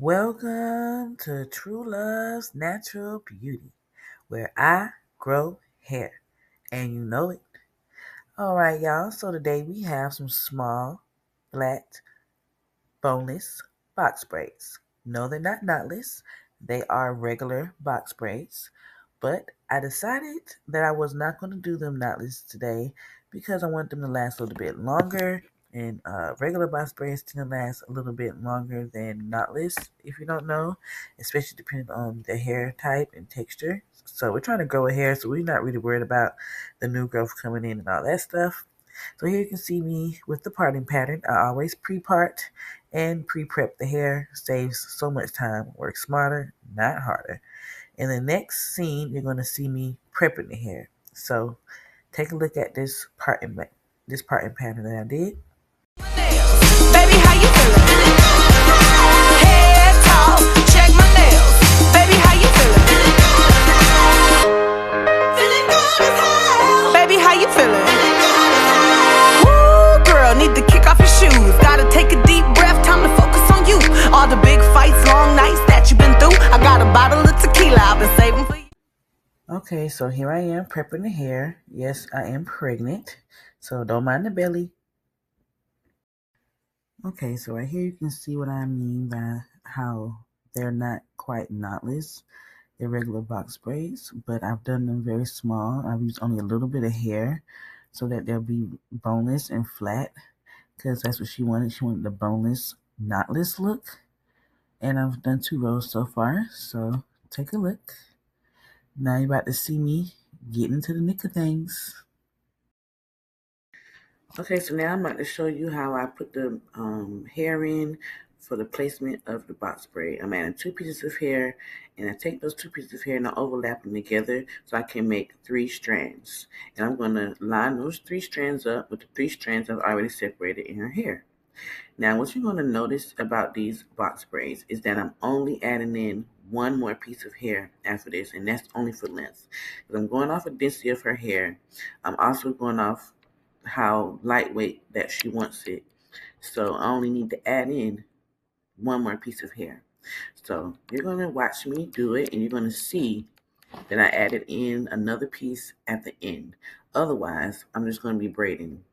Welcome to True Love's Natural Beauty, where I grow hair. And you know it. All right, y'all. So today we have some small, flat, boneless box braids. No, they're not knotless. They are regular box braids. But I decided that I was not going to do them knotless today because I want them to last a little bit longer. And regular box braids tend to last a little bit longer than knotless, if you don't know, especially depending on the hair type and texture. So we're trying to grow a hair, so we're not really worried about the new growth coming in and all that stuff. So here you can see me with the parting pattern. I always pre-part and pre-prep the hair. Saves so much time. Work smarter, not harder. In the next scene, you're going to see me prepping the hair. So take a look at this parting pattern that I did. Baby, how you feeling? Head talk, check my nails. Baby, how you feeling? Feeling good as hell. Baby, how you feeling? Woo, girl, need to kick off your shoes. Gotta take a deep breath, time to focus on you. All the big fights, long nights that you've been through. I got a bottle of tequila I've been saving for you. Okay, so here I am prepping the hair. Yes, I am pregnant, so don't mind the belly. Okay, so right here you can see what I mean by how they're not quite knotless. They're regular box braids, but I've done them very small. I've used only a little bit of hair so that they'll be boneless and flat because that's what she wanted. She wanted the boneless, knotless look. And I've done 2 rows so far, so take a look. Now you're about to see me get into the nick of things. Okay, so now I'm about to show you how I put the hair in for the placement of the box braid. I'm adding 2 pieces of hair, and I take those 2 pieces of hair and I overlap them together so I can make 3 strands. And I'm going to line those 3 strands up with the 3 strands I've already separated in her hair. Now, what you're going to notice about these box braids is that I'm only adding in one more piece of hair after this, and that's only for length. Because I'm going off the density of her hair. I'm also going off how lightweight that she wants it. So I only need to add in one more piece of hair. So you're going to watch me do it, and you're going to see that I added in another piece at the end. Otherwise, I'm just going to be braiding.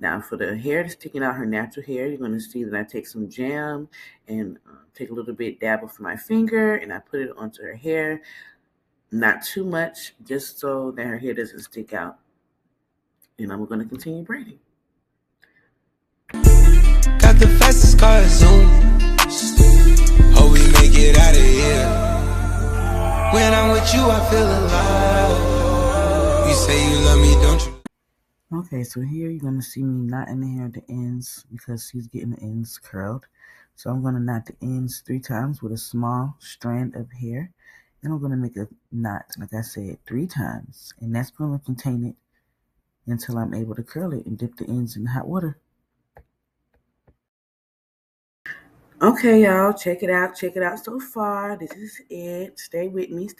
Now, for the hair that's sticking out her natural hair, you're going to see that I take some jam and take a little bit, dab off my finger, and I put it onto her hair. Not too much, just so that her hair doesn't stick out. And I'm going to continue braiding. Got the fastest car Zoom. Hope we make it out of here. When I'm with you, I feel alive. You say you love me, don't you? Okay, so here you're going to see me knotting the hair at the ends because she's getting the ends curled. So I'm going to knot the ends 3 times with a small strand of hair. And I'm going to make a knot, like I said, 3 times. And that's going to contain it until I'm able to curl it and dip the ends in hot water. Okay, y'all, check it out so far. This is it. Stay with me.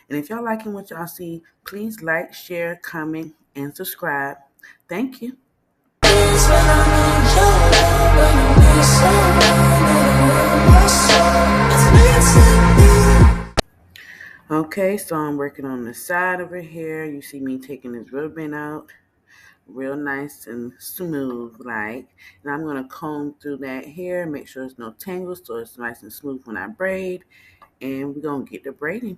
And if y'all liking what y'all see, please like, share, comment, and subscribe. Thank you. Okay, so I'm working on the side of her hair. You see me taking this rubber band out, real nice and smooth like. And I'm going to comb through that hair, make sure there's no tangles so it's nice and smooth when I braid. And we're going to get to braiding.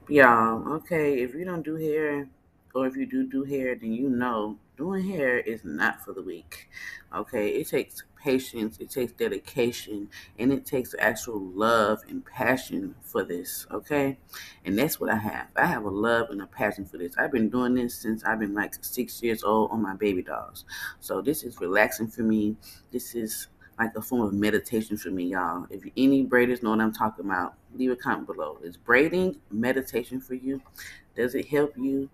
Y'all, okay, if you don't do hair, or if you do hair, then you know doing hair is not for the weak. Okay, it takes patience, it takes dedication, and it takes actual love and passion for this. Okay, and that's what I have. I have a love and a passion for this. I've been doing this since I've been like 6 years old on my baby dolls. So this is relaxing for me. This is like a form of meditation for me, y'all. If any braiders know what I'm talking about, leave a comment below. Is braiding meditation for you? Does it help you?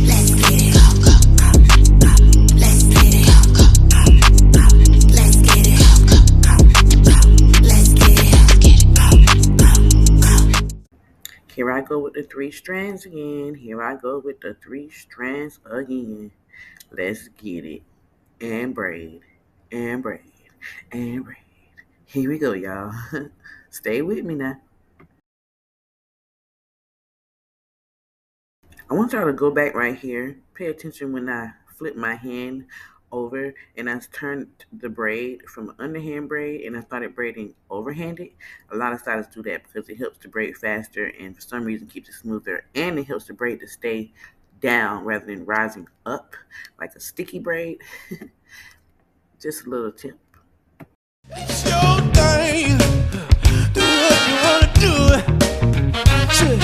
Let's get it. Let's get it. Let's get it. Let's get it. Here I go with the 3 strands again. Let's get it. and braid, and braid, and braid. Here we go, y'all. Stay with me now. I want y'all to go back right here. Pay attention when I flip my hand over and I turned the braid from underhand braid and I started braiding overhanded. A lot of stylists do that because it helps the braid faster and for some reason keeps it smoother and it helps the braid to stay down rather than rising up like a sticky braid. Just a little tip. It's your thing. Do what you wanna do. Shit.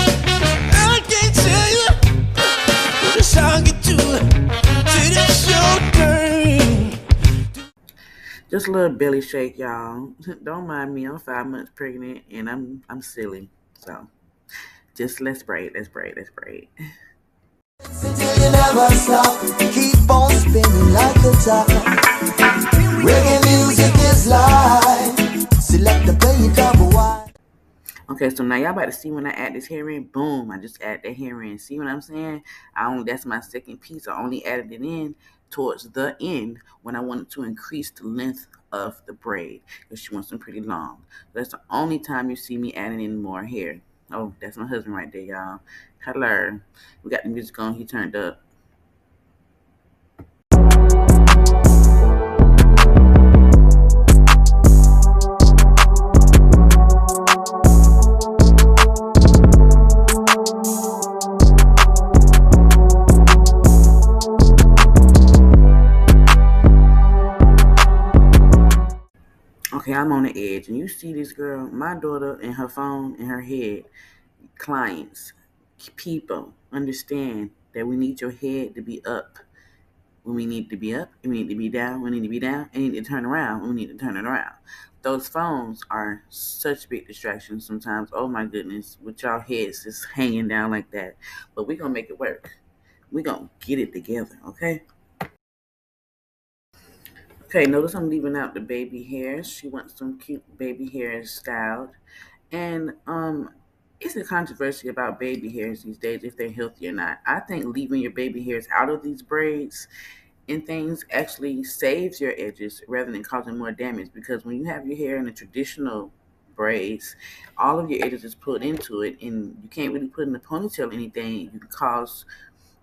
I can't tell you what a song you do. Shit, it's your thing. Just a little belly shake, y'all. Don't mind me. I'm 5 months pregnant and I'm silly. So just let's braid, let's braid, let's braid. Till you never stop, keep on spinning like a top. Reggae music is live. Select the play it double wide. Okay, so now y'all about to see when I add this hair in. Boom, I just add that hair in. See what I'm saying? That's my second piece. I only added it in towards the end when I wanted to increase the length of the braid because she wants them pretty long. That's the only time you see me adding in more hair. Oh, that's my husband right there, y'all. Hello. We got the music on. He turned up. Okay, I'm on the edge, and you see this girl, my daughter, and her phone in her head. Clients, people, understand that we need your head to be up when we need to be up, and we need to be down when we need to be down, and we need to turn around when we need to turn it around. Those phones are such big distractions sometimes. Oh my goodness, with y'all heads just hanging down like that. But we're gonna make it work. We're gonna get it together, okay? Okay, notice I'm leaving out the baby hairs. She wants some cute baby hairs styled. And it's a controversy about baby hairs these days, if they're healthy or not. I think leaving your baby hairs out of these braids and things actually saves your edges rather than causing more damage because when you have your hair in the traditional braids, all of your edges is put into it and you can't really put in a ponytail or anything. You can cause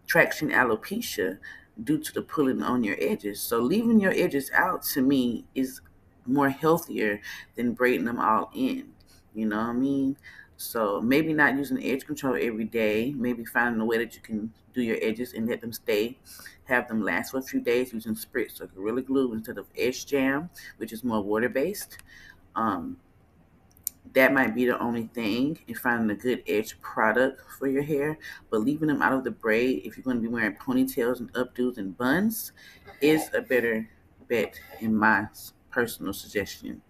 traction alopecia due to the pulling on your edges. So leaving your edges out to me is more healthier than braiding them all in. You know what I mean? So maybe not using edge control every day. Maybe finding a way that you can do your edges and let them stay. Have them last for a few days using spritz or Gorilla Glue instead of Edge Jam, which is more water based. Um, that might be the only thing in finding a good edge product for your hair. But leaving them out of the braid, if you're going to be wearing ponytails and updos and buns, is a better bet in my personal suggestion.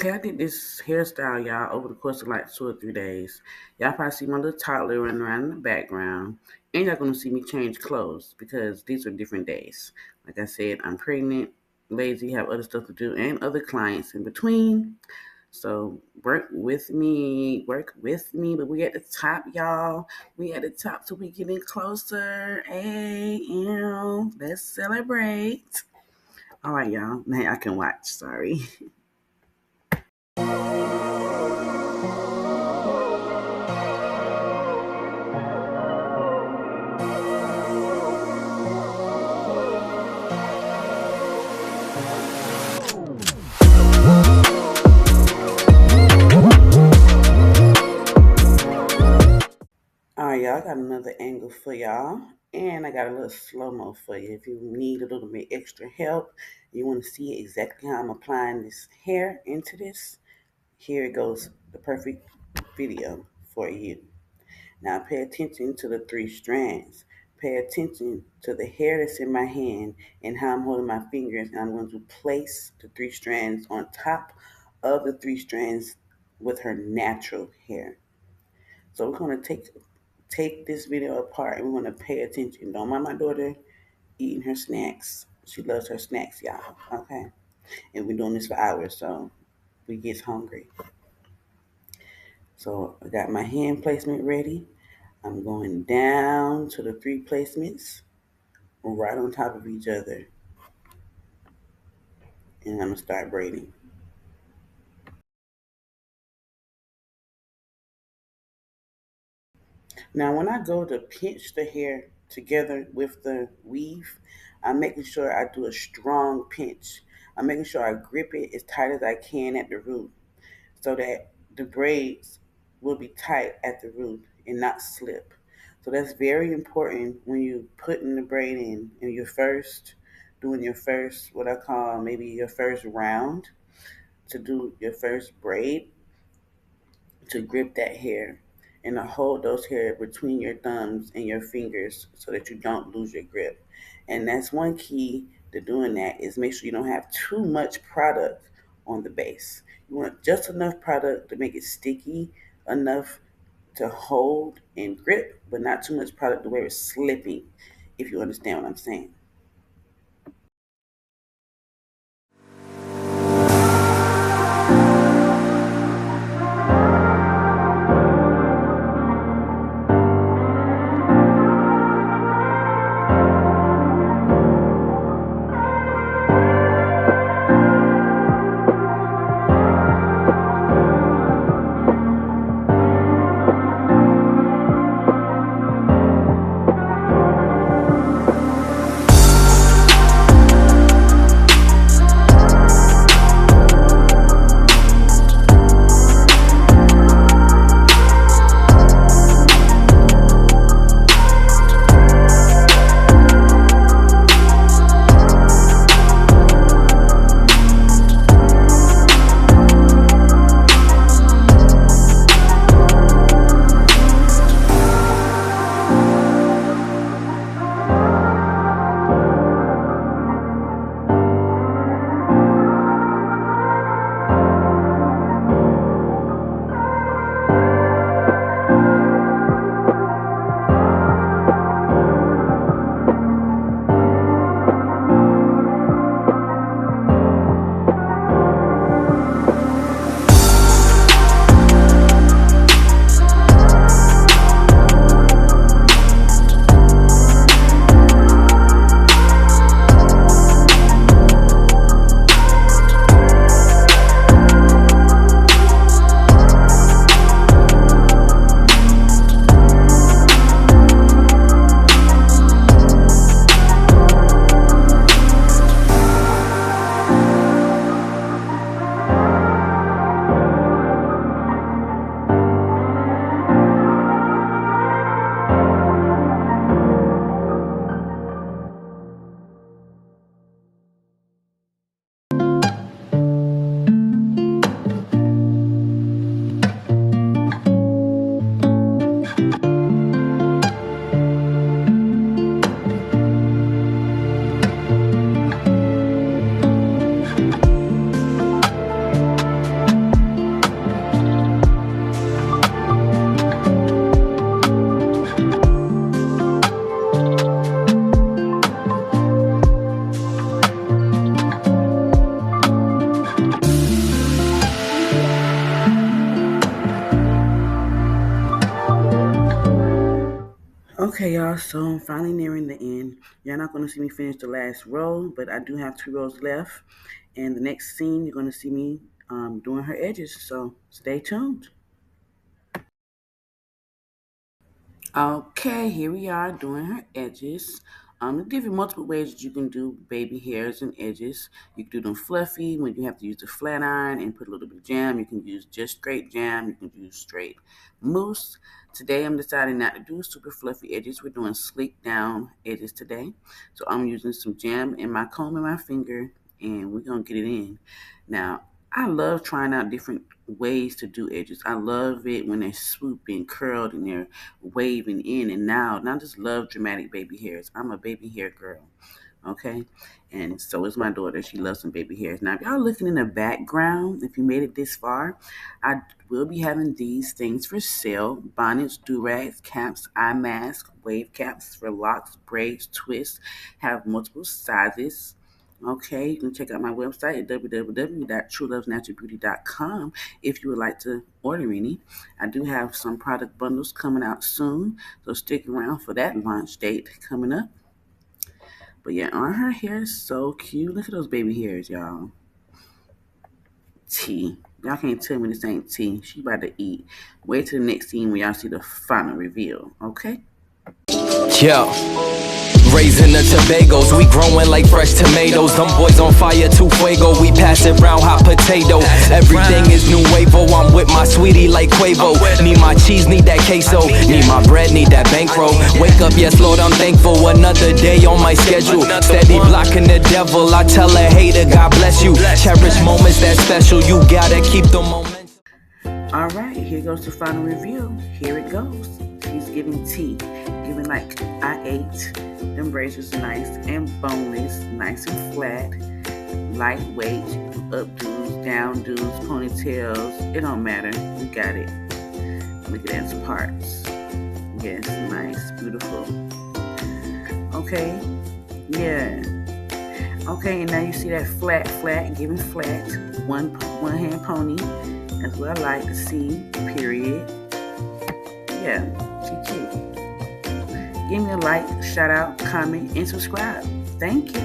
Okay, I did this hairstyle, y'all, over the course of like 2 or 3 days. Y'all probably see my little toddler running around in the background. And y'all gonna see me change clothes because these are different days. Like I said, I'm pregnant, lazy, have other stuff to do, and other clients in between. So work with me. But we at the top, y'all. We at the top, so we getting closer. Hey, let's celebrate. All right, y'all. Now I can watch. Sorry. All right, y'all. I got another angle for y'all. And I got a little slow mo for you. If you need a little bit extra help, you want to see exactly how I'm applying this hair into this, here it goes, the perfect video for you. Now pay attention to the three strands. Pay attention to the hair that's in my hand and how I'm holding my fingers. And I'm going to place the three strands on top of the three strands with her natural hair. So we're going to take this video apart and we're going to pay attention. Don't mind my daughter eating her snacks. She loves her snacks, y'all. Okay. And we're doing this for hours, so we get hungry. So I got my hand placement ready. I'm going down to the three placements right on top of each other. And I'm going to start braiding. Now, when I go to pinch the hair together with the weave, I'm making sure I do a strong pinch. I'm making sure I grip it as tight as I can at the root so that the braids will be tight at the root and not slip. So that's very important when you putting the braid in and you're first doing your first, what I call maybe your first round to do your first braid, to grip that hair and to hold those hair between your thumbs and your fingers so that you don't lose your grip. And that's one key to doing that, is make sure you don't have too much product on the base. You want just enough product to make it sticky enough to hold and grip, but not too much product to where it's slipping, if you understand what I'm saying. Okay, y'all, so I'm finally nearing the end. You're not going to see me finish the last row, but I do have 2 rows left. And the next scene, you're going to see me doing her edges, so stay tuned. Okay, here we are doing her edges. I'll give you multiple ways that you can do baby hairs and edges. You can do them fluffy when you have to use the flat iron and put a little bit of jam. You can use just straight jam. You can use straight mousse. Today I'm deciding not to do super fluffy edges. We're doing sleek down edges today. So I'm using some jam in my comb and my finger, and we're going to get it in. Now, I love trying out different ways to do edges. I love it when they're swooping, curled, and they're waving in and out. And I just love dramatic baby hairs. I'm a baby hair girl, okay? And so is my daughter. She loves some baby hairs. Now, if y'all looking in the background, if you made it this far, I will be having these things for sale. Bonnets, do-rags, caps, eye masks, wave caps for locks, braids, twists. Have multiple sizes. Okay, you can check out my website at www.truelovesnaturalbeauty.com if you would like to order any. I do have some product bundles coming out soon, so stick around for that launch date coming up. But yeah, her hair is so cute. Look at those baby hairs, y'all. Tea. Y'all can't tell me this ain't tea. She about to eat. Wait till the next scene when y'all see the final reveal, okay? Yeah. Raising the Tobagos, we growing like fresh tomatoes. Them boys on fire, too fuego. We pass it round, hot potato. Everything is nuevo. I'm with my sweetie like Quavo. Need my cheese, need that queso. Need my bread, need that bankroll. Wake up, yes Lord, I'm thankful. Another day on my schedule. Steady blocking the devil. I tell a hater, God bless you. Cherish moments that special. You gotta keep the moment. All right, here goes the final review. Here it goes. She's giving tea. Giving like I ate. Them braids was nice and boneless, nice and flat, lightweight, updos, downdos, ponytails. It don't matter. We got it. Look at those parts. Yes, nice, beautiful. Okay, yeah. Okay, and now you see that flat, giving flat, one hand pony. That's what I like to see. Period. Yeah, she cute. Give me a like, shout out, comment, and subscribe. Thank you.